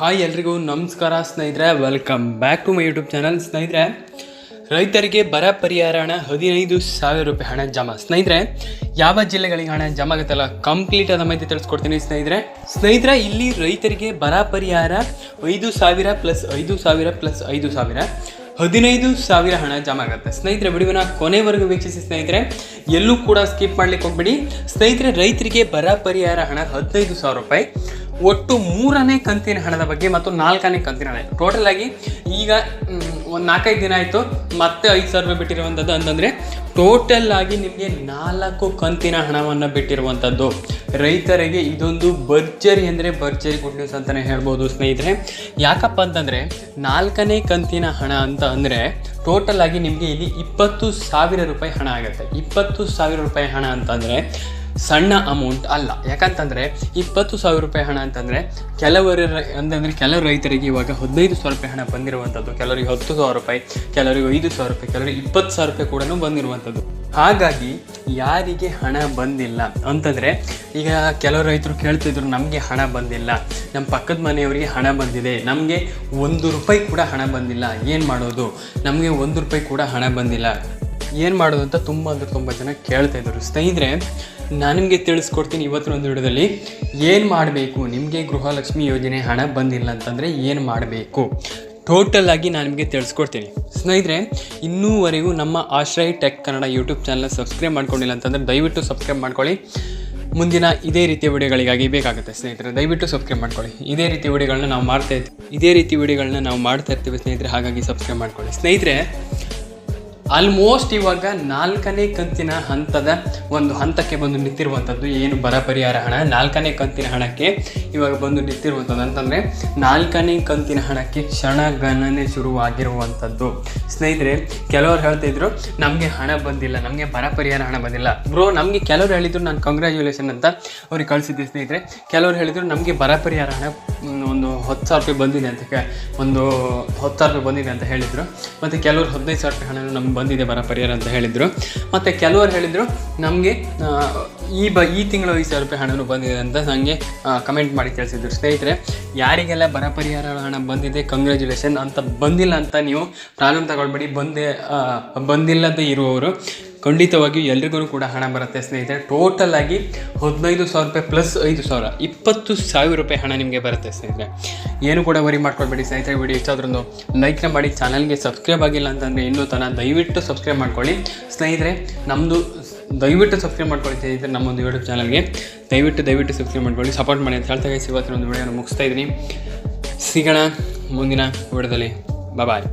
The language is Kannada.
ಹಾಯ್ ಎಲ್ರಿಗೂ ನಮಸ್ಕಾರ ಸ್ನೇಹಿತರೆ, welcome back to my YouTube channel. ಸ್ನೇಹಿತರೆ, ರೈತರಿಗೆ ಬರ ಪರಿಹಾರ ಹಣ 15,000 ರೂಪಾಯಿ ಹಣ ಜಮಾ. ಸ್ನೇಹಿತರೆ, ಯಾವ ಜಿಲ್ಲೆಗಳಿಗೆ ಹಣ ಜಮಾ ಆಗುತ್ತಲ್ಲ ಕಂಪ್ಲೀಟ್ ಆದ ಮಾಹಿತಿ ತಿಳಿಸ್ಕೊಡ್ತೀನಿ. ಸ್ನೇಹಿತರೆ ಇಲ್ಲಿ ರೈತರಿಗೆ ಬರ ಪರಿಹಾರ 5,000 ಪ್ಲಸ್ 5,000 ಪ್ಲಸ್ 5,000 15,000 ಹಣ ಜಮಾ ಆಗುತ್ತೆ. ಸ್ನೇಹಿತರೆ, ವಿಡಿಯೋನ ಕೊನೆವರೆಗೂ ವೀಕ್ಷಿಸಿ. ಸ್ನೇಹಿತರೆ, ಎಲ್ಲೂ ಕೂಡ ಸ್ಕಿಪ್ ಮಾಡ್ಲಿಕ್ಕೆ ಹೋಗ್ಬೇಡಿ. ಸ್ನೇಹಿತರೆ, ರೈತರಿಗೆ ಬರ ಪರಿಹಾರ ಹಣ 15,000 ರೂಪಾಯಿ, ಒಟ್ಟು 3ನೇ ಕಂತಿನ ಹಣದ ಬಗ್ಗೆ ಮತ್ತು 4ನೇ ಕಂತಿನ ಹಣ. ಟೋಟಲ್ ಆಗಿ ಈಗ ಒಂದು 4-5 ದಿನ ಆಯಿತು, ಮತ್ತೆ 5,000 ರೂಪಾಯಿ ಬಿಟ್ಟಿರುವಂಥದ್ದು. ಅಂತಂದರೆ ಟೋಟಲ್ ಆಗಿ ನಿಮಗೆ 4 ಕಂತಿನ ಹಣವನ್ನು ಬಿಟ್ಟಿರುವಂಥದ್ದು. ರೈತರಿಗೆ ಇದೊಂದು ಭರ್ಜರಿ ಅಂದರೆ ಭರ್ಜರಿ ಗುಡ್ ನ್ಯೂಸ್ ಅಂತಲೇ ಹೇಳ್ಬೋದು. ಸ್ನೇಹಿತರೆ, ಯಾಕಪ್ಪ ಅಂತಂದರೆ 4ನೇ ಕಂತಿನ ಹಣ ಅಂತ ಅಂದರೆ ಟೋಟಲ್ ಆಗಿ ನಿಮಗೆ ಇಲ್ಲಿ 20,000 ರೂಪಾಯಿ ಹಣ ಆಗುತ್ತೆ. 20,000 ರೂಪಾಯಿ ಹಣ ಅಂತಂದರೆ ಸಣ್ಣ ಅಮೌಂಟ್ ಅಲ್ಲ. ಯಾಕಂತಂದರೆ 20,000 ರೂಪಾಯಿ ಹಣ ಅಂತಂದರೆ ಕೆಲವು ರೈತರಿಗೆ ಇವಾಗ 15,000 ರೂಪಾಯಿ ಹಣ ಬಂದಿರುವಂಥದ್ದು, ಕೆಲವರಿಗೆ 10,000 ರೂಪಾಯಿ, ಕೆಲವರಿಗೆ 5,000 ರೂಪಾಯಿ, ಕೆಲವರಿಗೆ 20,000 ರೂಪಾಯಿ ಕೂಡ ಬಂದಿರುವಂಥದ್ದು. ಹಾಗಾಗಿ ಯಾರಿಗೆ ಹಣ ಬಂದಿಲ್ಲ ಅಂತಂದರೆ, ಈಗ ಕೆಲವು ರೈತರು ಕೇಳ್ತಿದ್ರು, ನಮಗೆ ಹಣ ಬಂದಿಲ್ಲ, ನಮ್ಮ ಪಕ್ಕದ ಮನೆಯವರಿಗೆ ಹಣ ಬಂದಿದೆ, ನಮಗೆ 1 ರೂಪಾಯಿ ಕೂಡ ಹಣ ಬಂದಿಲ್ಲ, ಏನು ಮಾಡೋದು, ನಮಗೆ 1 ರೂಪಾಯಿ ಕೂಡ ಹಣ ಬಂದಿಲ್ಲ, ಏನು ಮಾಡೋದು ಅಂತ ತುಂಬ ಜನ ಕೇಳ್ತಾಯಿದ್ರು. ಸ್ನೇಹಿತರೆ, ನಾನು ನಿಮಗೆ ತಿಳಿಸ್ಕೊಡ್ತೀನಿ ಇವತ್ತಿನ ಒಂದು ವಿಡಿಯೋದಲ್ಲಿ ಏನು ಮಾಡಬೇಕು. ನಿಮಗೆ ಗೃಹಲಕ್ಷ್ಮಿ ಯೋಜನೆ ಹಣ ಬಂದಿಲ್ಲ ಅಂತಂದರೆ ಏನು ಮಾಡಬೇಕು ಟೋಟಲ್ ಆಗಿ ನಾನು ನಿಮಗೆ ತಿಳಿಸ್ಕೊಡ್ತೀನಿ. ಸ್ನೇಹಿತರೆ, ಇನ್ನೂವರೆಗೂ ನಮ್ಮ ಆಶ್ರಯ tech Kannada YouTube channel subscribe ಮಾಡ್ಕೊಂಡಿಲ್ಲ ಅಂತಂದರೆ ದಯವಿಟ್ಟು ಸಬ್ಸ್ಕ್ರೈಬ್ ಮಾಡ್ಕೊಳ್ಳಿ. ಮುಂದಿನ ಇದೇ ರೀತಿಯ ವಿಡಿಯೋಗಳಿಗಾಗಿ ಬೇಕಾಗುತ್ತೆ. ಸ್ನೇಹಿತರೆ, ದಯವಿಟ್ಟು ಸಬ್ಸ್ಕ್ರೈಬ್ ಮಾಡ್ಕೊಳ್ಳಿ. ಇದೇ ರೀತಿ ವಿಡಿಯೋಗಳನ್ನ ನಾವು ಮಾಡ್ತಾ ಇರ್ತೀವಿ ಸ್ನೇಹಿತರೆ, ಹಾಗಾಗಿ ಸಬ್ಸ್ಕ್ರೈಬ್ ಮಾಡ್ಕೊಳ್ಳಿ. ಸ್ನೇಹಿತರೆ, ಆಲ್ಮೋಸ್ಟ್ ಇವಾಗ 4ನೇ ಕಂತಿನ ಒಂದು ಹಂತಕ್ಕೆ ಬಂದು ನಿಂತಿರುವಂಥದ್ದು. ಏನು ಬರ ಪರಿಹಾರ ಹಣ 4ನೇ ಕಂತಿನ ಹಣಕ್ಕೆ ಇವಾಗ ಬಂದು ನಿಂತಿರುವಂಥದ್ದು. ಅಂತಂದರೆ 4ನೇ ಕಂತಿನ ಹಣಕ್ಕೆ ಕ್ಷಣಗಣನೆ ಶುರುವಾಗಿರುವಂಥದ್ದು. ಸ್ನೇಹಿತರೆ, ಕೆಲವರು ಹೇಳ್ತಾಯಿದ್ರು, ನಮಗೆ ಹಣ ಬಂದಿಲ್ಲ, ನಮಗೆ ಬರ ಪರಿಹಾರ ಹಣ ಬಂದಿಲ್ಲ. ಬ್ರೋ, ನಮಗೆ ಕೆಲವರು ಹೇಳಿದರು ನಾನು ಕಂಗ್ರ್ಯಾಚುಲೇಷನ್ ಅಂತ ಅವ್ರಿಗೆ ಕಳಿಸಿದ್ದೆ. ಸ್ನೇಹಿತರೆ, ಕೆಲವರು ಹೇಳಿದರು ನಮಗೆ ಬರ ಪರಿಹಾರ ಹಣ ಒಂದು 10,000 ರೂಪಾಯಿ ಬಂದಿದೆ ಅಂತ, ಒಂದು 10,000 ರೂಪಾಯಿ ಬಂದಿದೆ ಅಂತ ಹೇಳಿದರು. ಮತ್ತು ಕೆಲವರು 15,000 ರೂಪಾಯಿ ಹಣ ನಮ್ಗೆ ಬಂದಿದೆ ಬರ ಪರಿಹಾರ ಅಂತ ಹೇಳಿದರು. ಮತ್ತು ಕೆಲವರು ಹೇಳಿದರು ನಮಗೆ ಈ ತಿಂಗಳು 5,000 ರೂಪಾಯಿ ಹಣನೂ ಬಂದಿದೆ ಅಂತ ನನಗೆ ಕಮೆಂಟ್ ಮಾಡಿ ತಿಳಿಸಿದ್ರು. ಸ್ನೇಹಿತರೆ, ಯಾರಿಗೆಲ್ಲ ಬರ ಪರಿಹಾರ ಹಣ ಬಂದಿದೆ ಕಂಗ್ರ್ಯಾಚುಲೇಷನ್ ಅಂತ. ಬಂದಿಲ್ಲ ಅಂತ ನೀವು ಪ್ರಾಬ್ಲಮ್ ತಗೊಳ್ಬೇಡಿ. ಬಂದಿಲ್ಲದೆ ಇರುವವರು ಖಂಡಿತವಾಗಿಯೂ ಎಲ್ರಿಗೂ ಕೂಡ ಹಣ ಬರುತ್ತೆ. ಸ್ನೇಹಿತರೆ, ಟೋಟಲ್ ಆಗಿ 15,000 ರೂಪಾಯಿ ಪ್ಲಸ್ 5,000 20,000 ರೂಪಾಯಿ ಹಣ ನಿಮಗೆ ಬರುತ್ತೆ. ಸ್ನೇಹಿತರೆ, ಏನು ಕೂಡ ವರಿ ಮಾಡ್ಕೊಳ್ಬೇಡಿ. ಸ್ನೇಹಿತರೆ, ವಿಡಿಯೋ ಇಷ್ಟ ಆದ್ರೂ ಲೈಕ್ನ ಮಾಡಿ. ಚಾನಲ್ಗೆ ಸಬ್ಸ್ಕ್ರೈಬ್ ಆಗಿಲ್ಲ ಅಂತಂದರೆ ಇನ್ನೂ ದಯವಿಟ್ಟು ಸಬ್ಸ್ಕ್ರೈಬ್ ಮಾಡ್ಕೊಳ್ಳಿ. ಸ್ನೇಹಿತರೆ, ದಯವಿಟ್ಟು ಸಬ್ಸ್ಕ್ರೈಬ್ ಮಾಡ್ಕೊಳ್ಳಿ. ಸ್ನೇಹಿತರೆ, ನಮ್ಮೊಂದು ಯೂಟ್ಯೂಬ್ ಚಾನಲ್ಗೆ ದಯವಿಟ್ಟು ಸಬ್ಸ್ಕ್ರೈಬ್ ಮಾಡ್ಕೊಳ್ಳಿ, ಸಪೋರ್ಟ್ ಮಾಡಿ ಅಂತ ಹೇಳ್ತಾ ಇವತ್ತಿನ ಒಂದು ವಿಡಿಯೋನ ಮುಗಿಸ್ತಾ ಇದ್ದೀನಿ. ಸಿಗೋಣ ಮುಂದಿನ ವಿಡಿಯೋದಲ್ಲಿ. ಬಾಯ್.